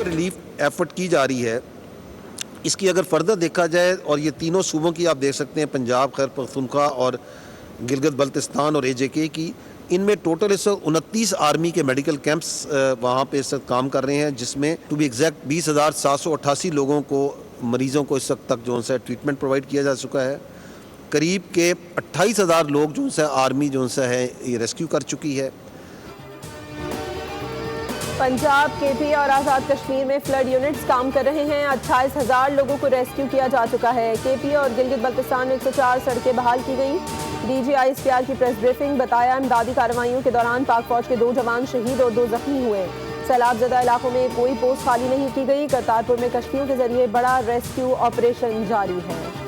जो relief effort की जा रही है, इसकी अगर फर्दर देखा जाए और ये तीनों सूबों की आप देख सकते हैं, पंजाब, खैबर पख्तूनख्वा और गिलगित बल्तिस्तान और AJK की, इनमें टोटल इस वक्त 29 आर्मी के मेडिकल कैंप्स वहाँ पे इस वक्त काम कर रहे हैं, जिसमें टू बी एग्जैक्ट 20,788 लोगों को, मरीज़ों को इस वक्त तक जो है ट्रीटमेंट प्रोवाइड किया जा चुका है। करीब के 28,000 लोग जो है आर्मी जो है ये रेस्क्यू कर चुकी है। पंजाब, KP और आज़ाद कश्मीर में फ्लड यूनिट्स काम कर रहे हैं। 28,000 लोगों को रेस्क्यू किया जा चुका है। KP और गिलगित बल्तिस्तान में 104 सड़कें बहाल की गई। DG ISPR की प्रेस ब्रीफिंग, बताया इमदादी कार्रवाइयों के दौरान पाक फौज के 2 जवान शहीद और 2 जख्मी हुए। सैलाब ज़दा इलाकों में कोई पोस्ट खाली नहीं की गई। करतारपुर में कश्तियों के जरिए बड़ा रेस्क्यू ऑपरेशन जारी है।